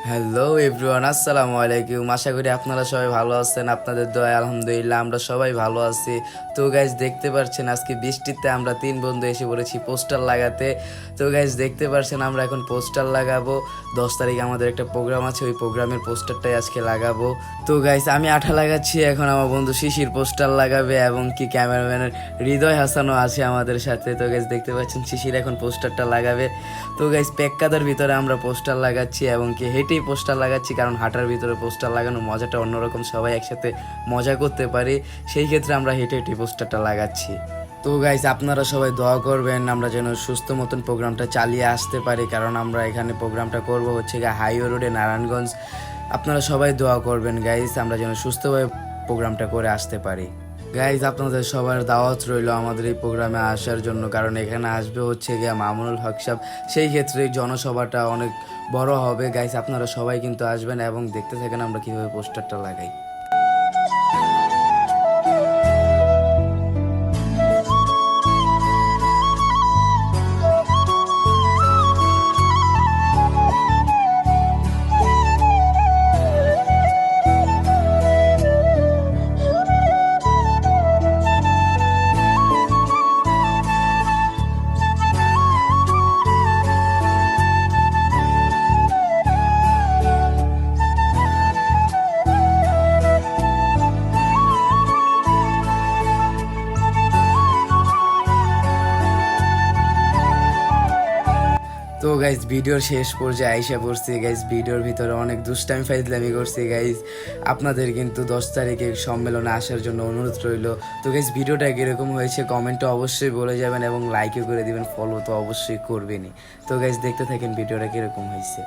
Hello everyone, আসসালামু আলাইকুম। আশা করি আপনারা সবাই ভালো আছেন। আপনাদের দোয়ায় আলহামদুলিল্লাহ আমরা সবাই ভালো আছি। তো গাইজ দেখতে পাচ্ছেন আজকে বৃষ্টিতে আমরা 3 বন্ধু এসে পড়েছি পোস্টার লাগাতে। তো গাইজ দেখতে পাচ্ছেন আমরা এখন পোস্টার লাগাবো। 10 তারিখে আমাদের একটা প্রোগ্রাম আছে, ওই প্রোগ্রামের পোস্টারটাই আজকে লাগাবো। তো গাইজ আমি আঠা লাগাচ্ছি, এখন আমার বন্ধু শিশির পোস্টার লাগাবে এবং কি ক্যামেরাম্যানের হৃদয় হাসানও আছে আমাদের সাথে। তো গাইজ দেখতে পাচ্ছেন শিশির এখন পোস্টারটা লাগাবে। তো গাইজ পেক্কাদার ভিতরে আমরা পোস্টার লাগাচ্ছি এবং কি হেঁটেই পোস্টার লাগাচ্ছি, কারণ হাঁটার ভিতরে পোস্টার লাগানোর মজাটা অন্যরকম, সবাই একসাথে মজা করতে পারি, সেই ক্ষেত্রে আমরা হেঁটে হেঁটে পোস্টারটা লাগাচ্ছি। তো গাইজ আপনারা সবাই দোয়া করবেন আমরা যেন সুস্থ মতন প্রোগ্রামটা চালিয়ে আসতে পারি, কারণ আমরা এখানে প্রোগ্রামটা করব হচ্ছে গিয়ে হাইওয়ে রোডে নারায়ণগঞ্জ। আপনারা সবাই দোয়া করবেন গাইজ আমরা যেন সুস্থভাবে প্রোগ্রামটা করে আসতে পারি। গাইজ আপনাদের সবার দাওয়াত রইল আমাদের এই প্রোগ্রামে আসার জন্য, কারণ এখানে আসবে হচ্ছে গিয়ে মামুনুল হক সাহেব, সেই ক্ষেত্রে এই জনসভাটা অনেক বড় হবে। গাইজ আপনারা সবাই কিন্তু আসবেন এবং দেখতে থাকেন আমরা কীভাবে পোস্টারটা লাগাই। তো গাইজ ভিডিওর শেষ পর্যায়ে আইসা পড়ছি গাইজ। ভিডিওর ভিতরে অনেক দুষ্টামি ফাইজলামি করছি গাইজ। আপনাদের কিন্তু 10 তারিখে সম্মেলনে আসার জন্য অনুরোধ রইল। তো গাইজ ভিডিওটা কীরকম হয়েছে কমেন্টে অবশ্যই বলে যাবেন এবং লাইকও করে দিবেন, ফলো তো অবশ্যই করবেনই। তো গাইজ দেখতে থাকেন ভিডিওটা কীরকম হয়েছে।